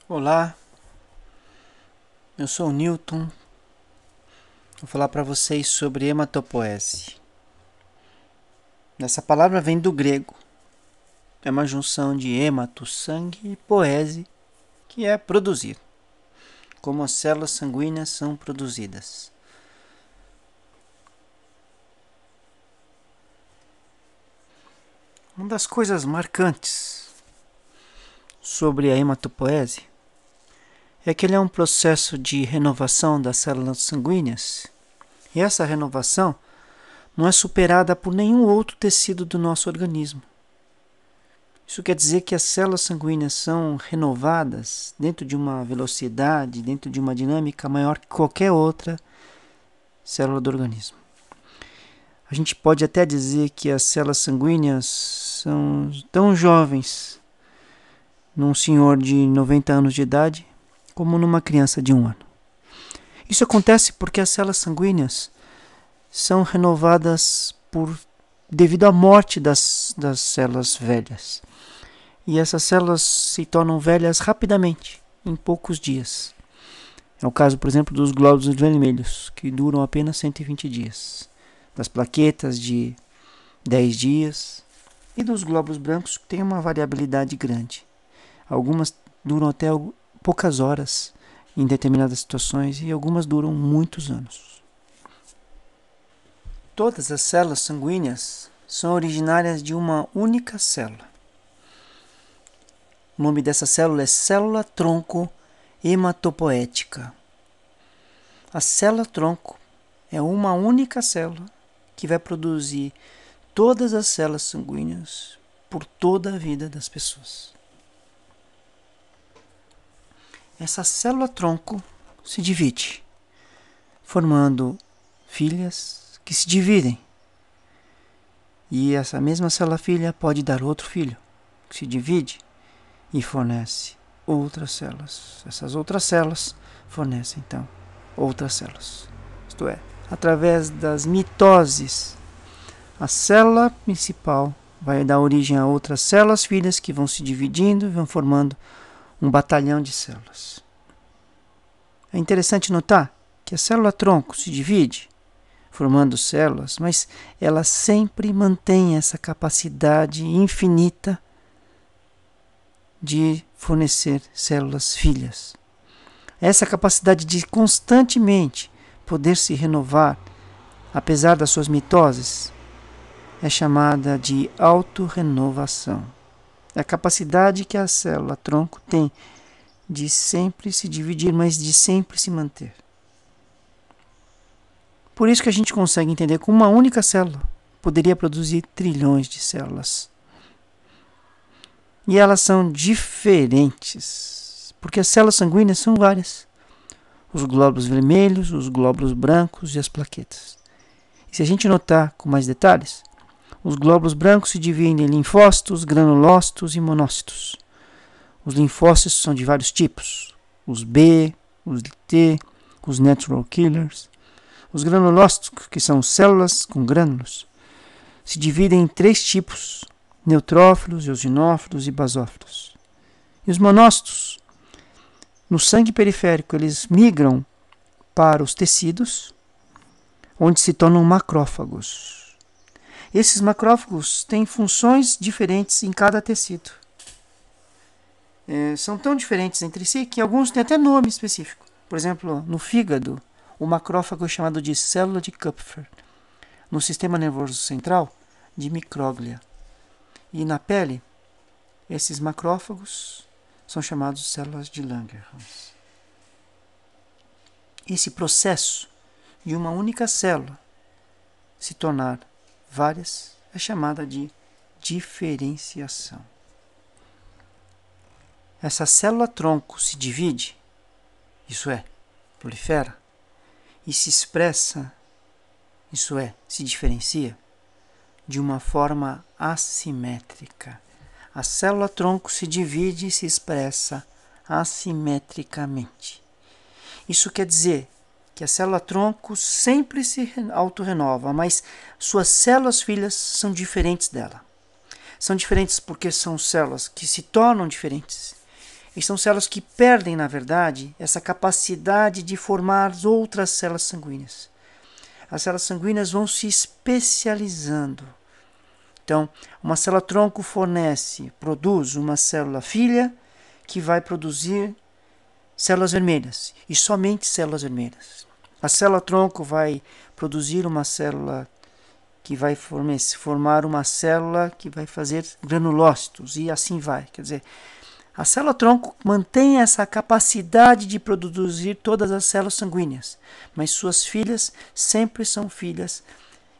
Olá, eu sou o Newton. Vou falar para vocês sobre hematopoese. Essa palavra vem do grego. É uma junção de hemato, sangue, e poese, que é produzir. Como as células sanguíneas são produzidas. Uma das coisas marcantes sobre a hematopoese é que ele é um processo de renovação das células sanguíneas. E essa renovação não é superada por nenhum outro tecido do nosso organismo. Isso quer dizer que as células sanguíneas são renovadas dentro de uma velocidade, dentro de uma dinâmica maior que qualquer outra célula do organismo. A gente pode até dizer que as células sanguíneas são tão jovens num senhor de 90 anos de idade como numa criança de 1 ano. Isso acontece porque as células sanguíneas são renovadas devido à morte das células velhas. E essas células se tornam velhas rapidamente, em poucos dias. É o caso, por exemplo, dos glóbulos vermelhos, que duram apenas 120 dias. Das plaquetas de 10 dias. E dos glóbulos brancos, que têm uma variabilidade grande. Algumas duram até poucas horas em determinadas situações e algumas duram muitos anos. Todas as células sanguíneas são originárias de uma única célula. O nome dessa célula é célula-tronco hematopoética. A célula-tronco é uma única célula que vai produzir todas as células sanguíneas por toda a vida das pessoas. Essa célula-tronco se divide, formando filhas que se dividem. E essa mesma célula-filha pode dar outro filho, que se divide e fornece outras células. Essas outras células fornecem, então, outras células. Isto é, através das mitoses, a célula principal vai dar origem a outras células filhas que vão se dividindo e vão formando um batalhão de células. É interessante notar que a célula-tronco se divide, formando células, mas ela sempre mantém essa capacidade infinita de fornecer células filhas. Essa capacidade de constantemente poder se renovar, apesar das suas mitoses, é chamada de autorrenovação. É a capacidade que a célula-tronco tem de sempre se dividir, mas de sempre se manter. Por isso que a gente consegue entender que uma única célula poderia produzir trilhões de células. E elas são diferentes, porque as células sanguíneas são várias. Os glóbulos vermelhos, os glóbulos brancos e as plaquetas. E se a gente notar com mais detalhes, os glóbulos brancos se dividem em linfócitos, granulócitos e monócitos. Os linfócitos são de vários tipos, os B, os T, os natural killers. Os granulócitos, que são células com grânulos, se dividem em 3 tipos, neutrófilos, eosinófilos e basófilos. E os monócitos, no sangue periférico, eles migram para os tecidos, onde se tornam macrófagos. Esses macrófagos têm funções diferentes em cada tecido. São tão diferentes entre si que alguns têm até nome específico. Por exemplo, no fígado, o macrófago é chamado de célula de Kupfer. No sistema nervoso central, de micróglia. E na pele, esses macrófagos são chamados de células de Langerhans. Esse processo de uma única célula se tornar várias é chamada de diferenciação. Essa célula-tronco se divide, isso é, prolifera, e se expressa, isso é, se diferencia, de uma forma assimétrica. A célula-tronco se divide e se expressa assimetricamente. Isso quer dizer que a célula-tronco sempre se autorrenova, mas suas células filhas são diferentes dela. São diferentes porque são células que se tornam diferentes. E são células que perdem, na verdade, essa capacidade de formar outras células sanguíneas. As células sanguíneas vão se especializando. Então, uma célula-tronco produz uma célula filha que vai produzir células vermelhas, e somente células vermelhas. A célula-tronco vai produzir uma célula que vai formar uma célula que vai fazer granulócitos, e assim vai. Quer dizer, a célula-tronco mantém essa capacidade de produzir todas as células sanguíneas, mas suas filhas sempre são filhas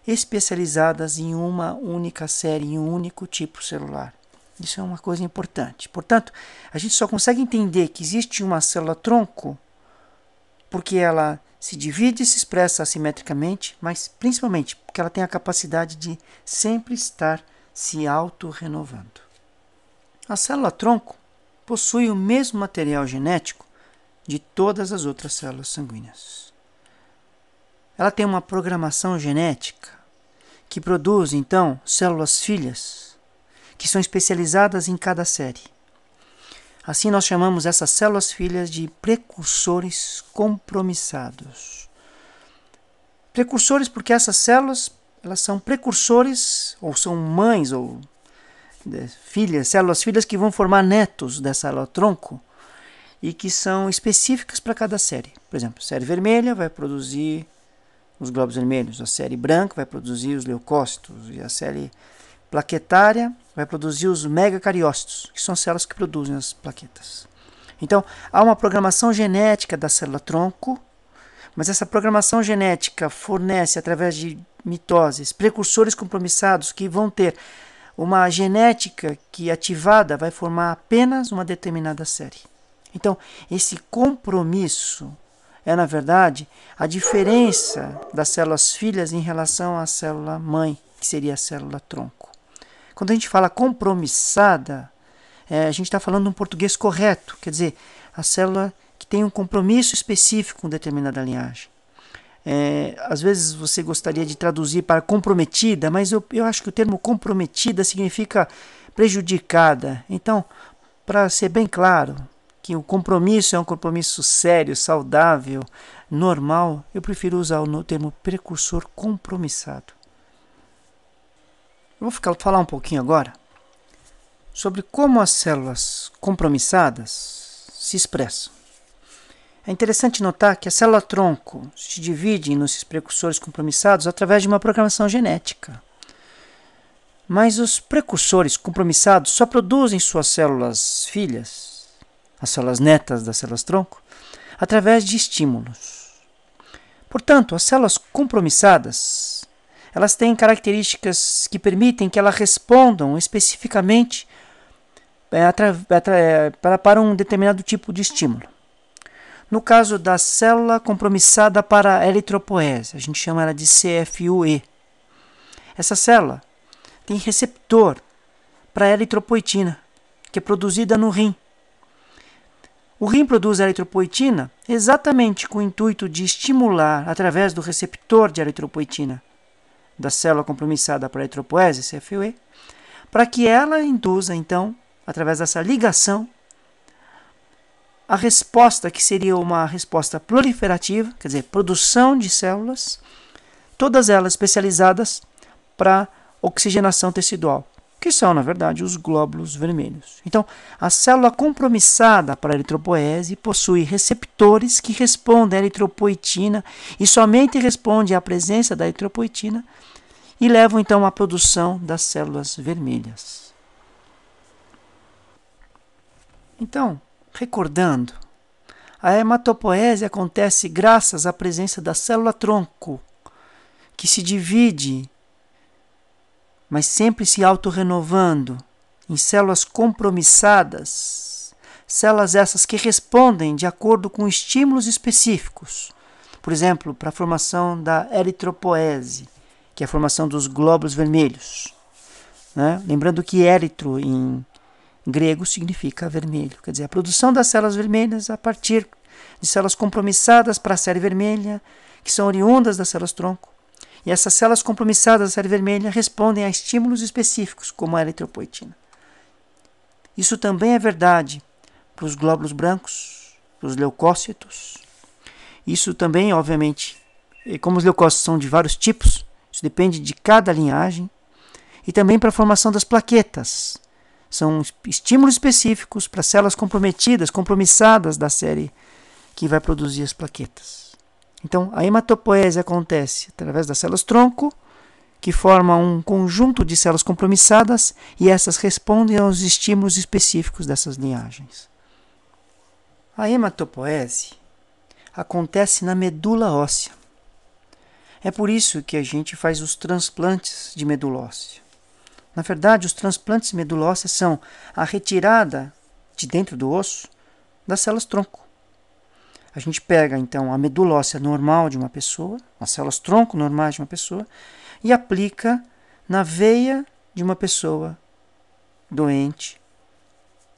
especializadas em uma única série, em um único tipo celular. Isso é uma coisa importante. Portanto, a gente só consegue entender que existe uma célula-tronco porque ela se divide e se expressa assimetricamente, mas principalmente porque ela tem a capacidade de sempre estar se autorrenovando. A célula-tronco possui o mesmo material genético de todas as outras células sanguíneas. Ela tem uma programação genética que produz, então, células filhas, que são especializadas em cada série. Assim, nós chamamos essas células filhas de precursores compromissados. Precursores porque essas células, elas são precursores, ou são mães, ou filhas, células filhas que vão formar netos dessa célula-tronco e que são específicas para cada série. Por exemplo, a série vermelha vai produzir os glóbulos vermelhos, a série branca vai produzir os leucócitos e a série plaquetária vai produzir os megacariócitos, que são as células que produzem as plaquetas. Então, há uma programação genética da célula-tronco, mas essa programação genética fornece, através de mitoses, precursores compromissados que vão ter uma genética que, ativada, vai formar apenas uma determinada série. Então, esse compromisso é, na verdade, a diferença das células filhas em relação à célula mãe, que seria a célula-tronco. Quando a gente fala compromissada, a gente está falando um português correto, quer dizer, a célula que tem um compromisso específico com determinada linhagem. Às vezes você gostaria de traduzir para comprometida, mas eu acho que o termo comprometida significa prejudicada. Então, para ser bem claro que o compromisso é um compromisso sério, saudável, normal, eu prefiro usar o termo precursor compromissado. Eu vou falar um pouquinho agora sobre como as células compromissadas se expressam. É interessante notar que a célula-tronco se divide nesses precursores compromissados através de uma programação genética. Mas os precursores compromissados só produzem suas células filhas, as células netas das células-tronco, através de estímulos. Portanto, as células compromissadas, elas têm características que permitem que elas respondam especificamente para um determinado tipo de estímulo. No caso da célula compromissada para a eritropoese, a gente chama ela de CFUE. Essa célula tem receptor para a eritropoetina, que é produzida no rim. O rim produz a eritropoetina exatamente com o intuito de estimular, através do receptor de eritropoetina da célula compromissada para a eritropoese, CFUE, para que ela induza, então, através dessa ligação, a resposta que seria uma resposta proliferativa, quer dizer, produção de células, todas elas especializadas para oxigenação tecidual, que são, na verdade, os glóbulos vermelhos. Então, a célula compromissada para a eritropoese possui receptores que respondem à eritropoetina e somente respondem à presença da eritropoetina e levam, então, à produção das células vermelhas. Então, recordando, a hematopoese acontece graças à presença da célula-tronco, que se divide, mas sempre se autorrenovando, em células compromissadas, células essas que respondem de acordo com estímulos específicos. Por exemplo, para a formação da eritropoese, que é a formação dos glóbulos vermelhos. Né? Lembrando que éritro em grego significa vermelho, quer dizer, a produção das células vermelhas a partir de células compromissadas para a série vermelha, que são oriundas das células-tronco. E essas células compromissadas da série vermelha respondem a estímulos específicos, como a eritropoetina. Isso também é verdade para os glóbulos brancos, para os leucócitos. Isso também, obviamente, como os leucócitos são de vários tipos, isso depende de cada linhagem. E também para a formação das plaquetas. São estímulos específicos para células comprometidas, compromissadas da série que vai produzir as plaquetas. Então, a hematopoese acontece através das células-tronco, que formam um conjunto de células compromissadas e essas respondem aos estímulos específicos dessas linhagens. A hematopoese acontece na medula óssea. É por isso que a gente faz os transplantes de medula óssea. Na verdade, os transplantes de medula óssea são a retirada de dentro do osso das células-tronco. A gente pega, então, a medula óssea normal de uma pessoa, as células-tronco normais de uma pessoa, e aplica na veia de uma pessoa doente,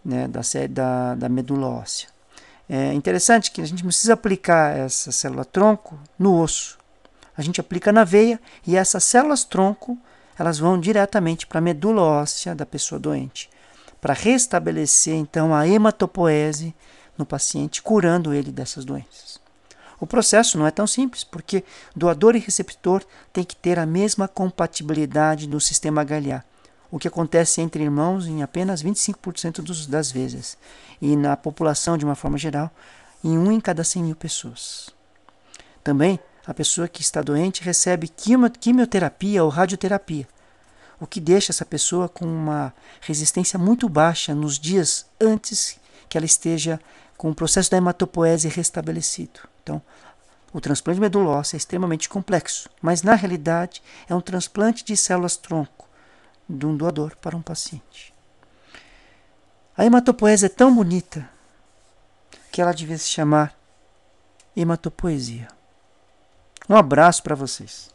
né, da medula óssea. É interessante que a gente não precisa aplicar essa célula-tronco no osso. A gente aplica na veia e essas células-tronco elas vão diretamente para a medula óssea da pessoa doente, para restabelecer, então, a hematopoese no paciente, curando ele dessas doenças. O processo não é tão simples, porque doador e receptor têm que ter a mesma compatibilidade no sistema HLA, o que acontece entre irmãos em apenas 25% das vezes, e na população, de uma forma geral, em 1 em cada 100 mil pessoas. Também, a pessoa que está doente recebe quimioterapia ou radioterapia, o que deixa essa pessoa com uma resistência muito baixa nos dias antes que ela esteja com o processo da hematopoese restabelecido. Então, o transplante de medula óssea é extremamente complexo, mas na realidade é um transplante de células-tronco de um doador para um paciente. A hematopoese é tão bonita que ela devia se chamar hematopoesia. Um abraço para vocês.